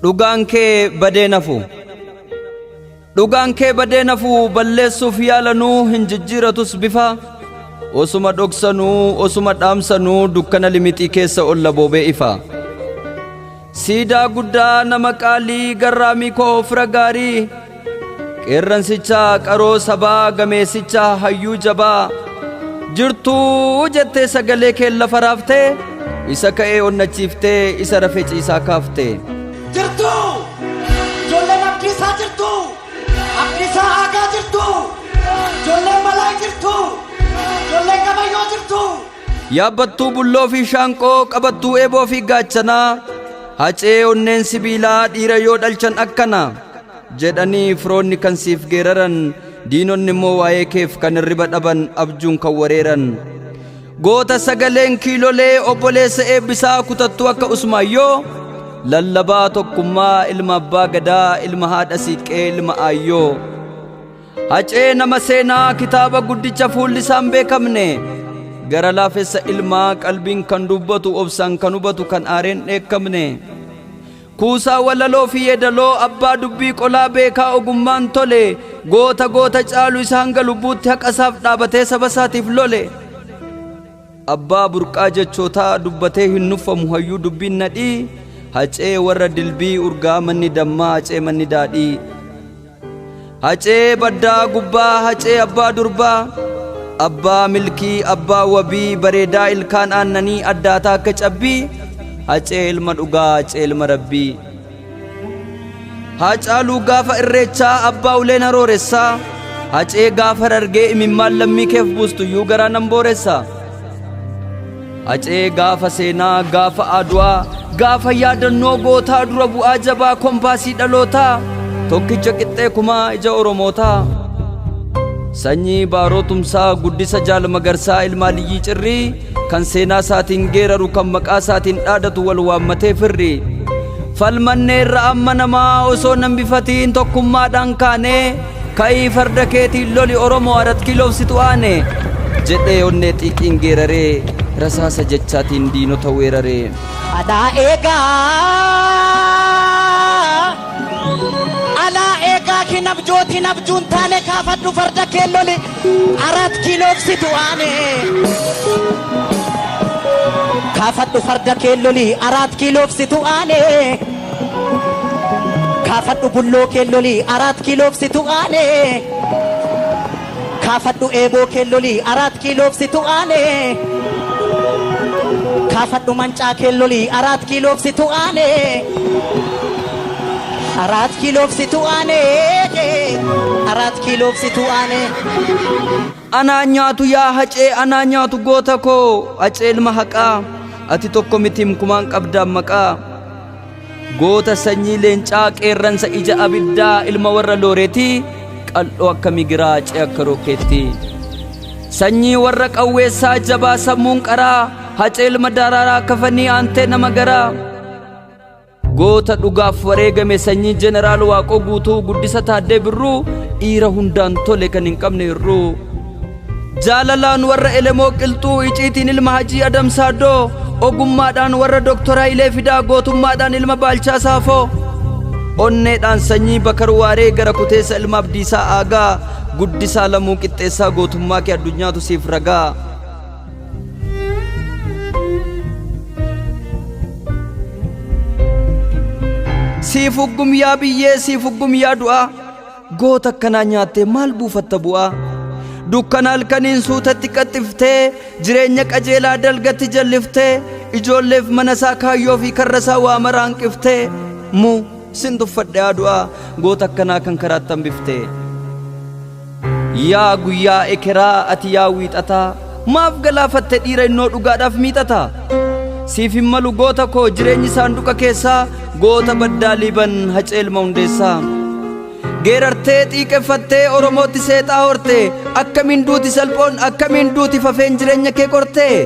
dhugaan kee badee nafu. Dhugaan kee badee nafu balleessuuf yaalanuu hin jijjiiratus bifa. Osuma dhoksanuu osuma dhaamsanuu dukkana limixii keessa olla boobee ifa. Siidaa guddaa nama qaalii garraamii koo fira gaarii. Qeerransicha qaroo sabaa gameessicha hayyuu jabaa. Jirtuu jettee sagalee kee lafa raaftee. Isa ka'ee onnachiiftee isa rafee ciisaa kaaftee. Jirtuu ijoolleen abdiisaa jirtuu abdiisaa aagaa jirtuu ijoolleen malaa jirtuu ijoolleen qabayyoo jirtuu. Yaabbattuu bulloo fi shaanqoo qabattuu eeboo fi gaachanaa. Hacee onneen sibiilaa dhiira yoo dhalchan akkana jedhanii firoonni kan siif geeraran. Diinonni immoo waa'ee keef kan hirriba dhaban abjuun kan wareeran. Goota sagaleen kiilolee obboleessa eebbisaa kutattuu akka Usmaayyoo. Lallabaa tokkummaa ilma abbaa gadaa ilma haadha siiqqee ilma aayyoo. Hacee nama seenaa kitaaba guddicha fuulli isaan beekamne. Gara laafessa ilmaa qalbiin kan dubbatu obsaan kan hubatu kan aareen dheekkamne. Kuusaa walaloo fi yeedaloo abbaa dubbii qolaa beekaa ogummaan tole. Goota goota caalu isa hanga lubbuutti haqasaaf dhaabatee saba isaatiif lole. Abbaa burqaa jechootaa dubbatee hin nuffamu hayyuu dubbiin nadhii. Hacee warra dilbii urgaa manni dammaa hacee manni daadhii. Hacee baddaa gubbaa hacee abbaa durbaa. Abbaa milkii abbaa wabii bareedaa ilkaan aannanii addaataa akka cabbii. Hacee ilma dhugaa hacee ilma rabbii. Hacaaluu gaafa irreechaa abbaa uleen harooressaa. Hacee gaafa dargee imimmaan lammii keef buustu iyyuu garaa nan booressaa. Hacee gaafa seenaa gaafa aduwaa gaafa yaadannoo gootaa dura bu'aa jabaa kompaasii dhalootaa. Tokkicha qixxee kumaa ija oromootaa. Sanyii baarootumsaa guddisa jaal magarsaa ilma Aliyyii Cirrii. Kan seenaa isaatiin geeraru kan maqaa isaatiin dhaadatu wal waammatee firri. Falmanneerra amma namaa osoo nan bifatiin tokkummaadhaan kaanee. Ka'ii farda keetiin loli Oromoo 4 kiloofsitu aane. Jedhee onnee xiiqiin geeraree rasaasa jechaatiin diinota weeraree. Alaa eegaa kinabjooti nabjuun taane kaafadhu farda kee loli 4 kiloofsitu aane. Kaafadhu farda kee loli 4 kiloofsitu aane. Kaafadhu bulloo kee loli 4 kiloofsitu aane. Kaafadhu eeboo kee loli 4 kiloofsitu aane. Kaafadhu mancaa kee loli 4 kiloofsitu aane. 4 kiloofsitu aane. 4 kiloofsitu aane. Anaa nyaatu yaa hacee anaa nyaatu goota koo hacee ilma haqaa. Ati tokko mitim kumaan qabdaan maqaa. Goota sanyii leencaa qeerransa ija abiddaa ilma warra looreetii. Qal'oo akka migiraa cee akka rookeetti. Sanyii warra qawweessaa jabaa sammuun qaraa. Hacee ilma daraaraa kafanii aantee nama garaa. Goota dhugaaf wareegame sanyii jeneraal Waaqoo guutuu guddisa Taaddee Birruu. Dhiira hundaan tole kan hin qabne hirruu. Jaalalaan warra elemoo qilxuu iciitiin ilma Hajii Adamsaadoo. Ogummaadhaan warra Dooktora Ilee Fidaa gootummaadhaan ilma Baalchaa Saafoo. Onneedhaan sanyii Bakar Waaree gara kuteessa ilma Abdiisaa Aagaa. Guddisaa Lamuu Qixxeessaa gootummaa kee addunyaatu siif ragaa. Siif huggum yaa biyyee siif huggum yaa du'aa. Goota akkanaa nyaattee maal buufatta bu'aa. Dukkana halkaniin suutatti qaxxiftee jireenya qajeelaa dalgatti jalliftee ijoolleef mana isaa kaayyoo fi karra isaa waa maraa hanqiftee mu sin tuffadhe adu'aa goota akkanaa kan karaatti hambiftee. Yaa guyyaa ekeraa ati yaa wiixataa maaf galaafatte dhiira innoo dhugaadhaaf miixataa. Siif hin malu goota koo jireenyi saanduqa keessaa goota baddaa liiban hacee ilma hundeessaa. Geerartee xiiqeffattee Oromootti seexaa hortee akkamiin duuti salphoon akkamiin duuti fafeen jireenya kee qortee.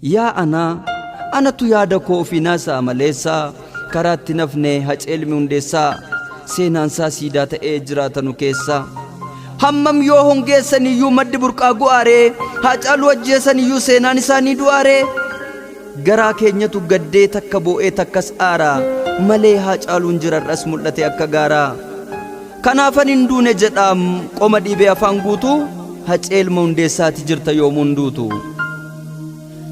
Yaa anatu yaada koo ofii naasaa maleessaa karaatti nafne hacee ilmi hundeessaa seenaansaa siidaa ta'ee jiraatanu keessaa. Hammam yoo hongeessan iyyuu maddi burqaa gu'aaree Haacaaluu ajjeessan iyyuu seenaan isaanii du'aaree. garaa keenyatu gaddee takka bo'ee takkas aaraa malee Haacaaluun jirarras mul'ate akka gaaraa kanaafan hin duune jedhaam qoma dhibee afaan guutuu Hacee Ilma Hundeessaati jirta yoomuun duutu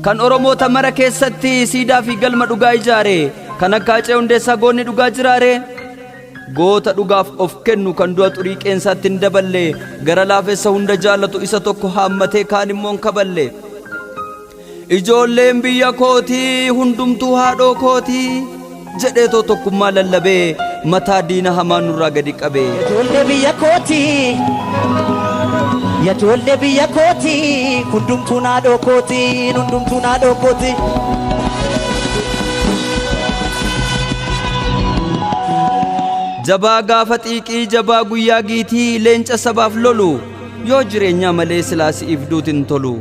kan Oromoota mara keessatti siidaa fi galma dhugaa ijaare kan akka Hacee Hundeessaa goonni dhugaa jiraare goota dhugaaf of kennu kan du'a xurii qeensaatti hin daballe gara laafessa hunda jaallatu isa tokko haammatee kaan immoo hin kaballe ijoolleen biyya kootii hundumtuu haadhoo kootii jedhee tokkummaa lallabee mataa diina hamaa nurraa gadi qabee ijoollee biyya kootii ijoollee biyya kootii hundumtuu haadhoo kootii hundumtuu haadhoo kootii jabaa gaafa xiiqii jabaa guyyaa giitii leenca sabaaf lolu yoo jireenyaa malee silaasiif duutin tolu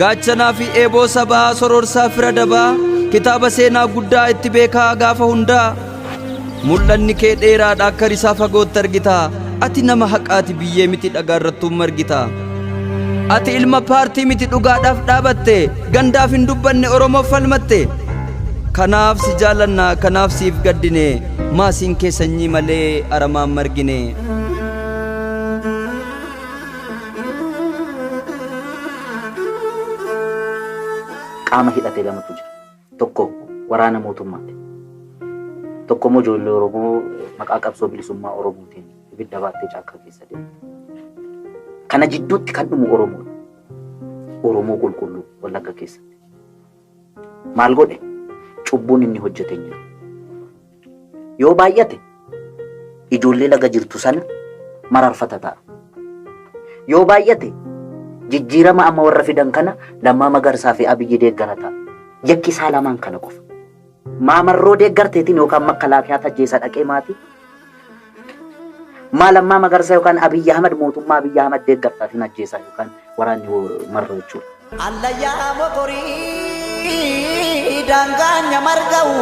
gaachanaa fi eeboo sabaa sororsaa fira dabaa kitaaba seenaa guddaa itti beekaa gaafa hundaa mul'anni kee dheeraadha akka risaa fagootti argita ati nama haqaati biyyee miti dhagaarrattuun margita ati ilma paartii miti dhugaadhaaf dhaabatte gandaaf hin dubbanne Oromoof falmatte kanaaf si jaalannaa kanaaf siif gaddine maasiin kee sanyii malee aramaan margine qaama hidhatee lamatu jira tokko waraana mootummaati tokko immoo ijoollee Oromoo maqaa qabsoo bilisummaa Oromootiin ibidda baattee caakkaa keessa deemte kana jidduutti kan dhumu Oromoo qulqulluu Wallagga keessatti maal godhe cubbuun inni hojjete jiru yoo baay'ate ijoollee laga jirtu sana mararfata ta'a yoo baay'ate jijjiirama amma warra fidan kana Lammaa Magarsaa fi Abiyyi deeggara ta'a yakki isaa lamaan kana qofa maamarroo deeggarteetiin yookaan makalaakiyaa tajjeessa dhaqee maatii Lammaa Magarsaa yookaan Abiyyi Ahmad mootummaa Abiyyi Ahmad deeggartaatiin ajjeessaa yookaan waraanni marroo jechuudha. Allayyaa mokorii daangaanya marga'u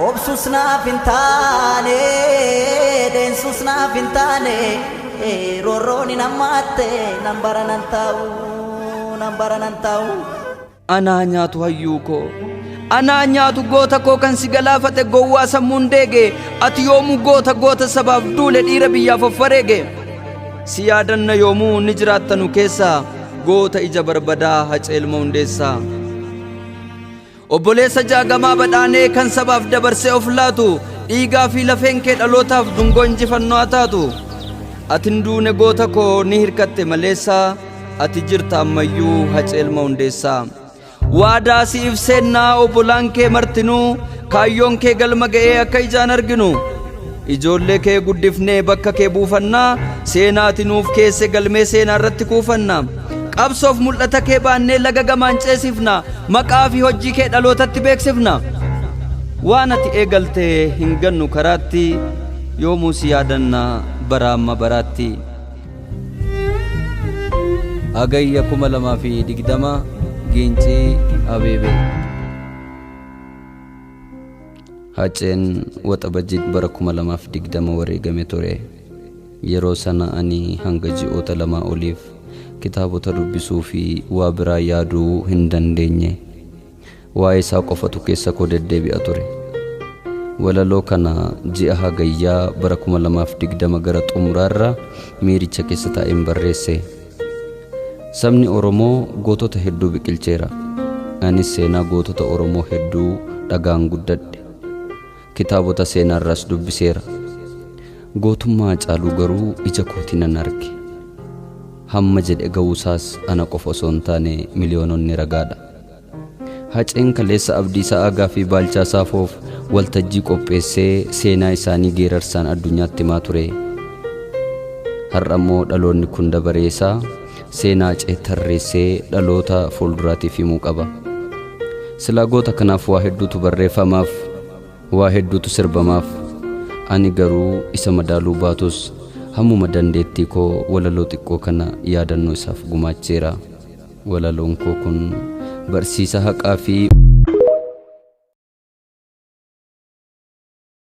obsus naaf hin taane deensus naaf hin taane roorroon hin hammaatte nan baranan taa'u anaa nyaatu hayyuu koo anaa nyaatu goota koo kan si galaafate gowwaa sammuun deege ati yoomuu goota sabaaf duule dhiira biyyaaf of wareege si yaadanna yoomuu ni jiraattanu keessaa goota ija barbadaa Hacee Ilma Hundeessaa obboleessa jaagamaa badhaanee kan sabaaf dabarsee of laatu dhiigaa fi lafeen kee dhalootaaf dungoo injifannoo haa taatu atin duune goota koo ni hirkatte maleessaa ati jirta ammayyuu Hacee Ilma Hundeessaa waadaa siif seennaa obbolaan kee martinuu kaayyoon kee galma ga'ee akka ijaan arginu ijoollee kee guddifnee bakka kee buufannaa seenaati nuuf keesse galmee seenaa irratti kuufannaa qabsoof mul'ata kee baannee laga gamaan ceesifna maqaa fi hojii kee dhalootatti beeksifna waan ati eegalte hin gannu karaatti yoomuu si yaadanna bara amma baraatti Agayya 2020 Gincii Abeebee Haceen waxabajjii bara 2020 wareegame ture yeroo sana ani hanga ji'oota 2 oliif kitaabota dubbisuu fi waa biraa yaaduu hin dandeenye waa'ee isaa qofatu keessa koo deddeebi'a ture walaloo kana ji'a hagayyaa bara 2020 gara xumuraarra miiricha keessa taa'een barreesse sabni Oromoo gootota hedduu biqilcheera anis seenaa gootota Oromoo hedduu dhagaan guddadhe kitaabota seenaarraas dubbiseera gootummaa caaluu garuu ija kootiin nan arge hamma jedhe ga'uusaas ana qofa osoo hin taane miliyoononni ragaadha Haceen kaleessa Abdiisaa Agaa fi Baalchaa Saafoof waltajjii qopheessee seenaa isaanii geerarsaan addunyaatti himaa ture har'ammoo dhaloonni kun dabareessaa seenaa ceetarreessee dhaloota fuulduraatiif himuu qaba silaa goota kanaaf waa hedduutu barreeffamaaf waa hedduutu sirbamaaf ani garuu isa madaaluu baatus hammuma dandeettii koo walaloo xiqqoo kana yaadannoo isaaf gumaacheera walaloon koo kun barsiisa haqaa fi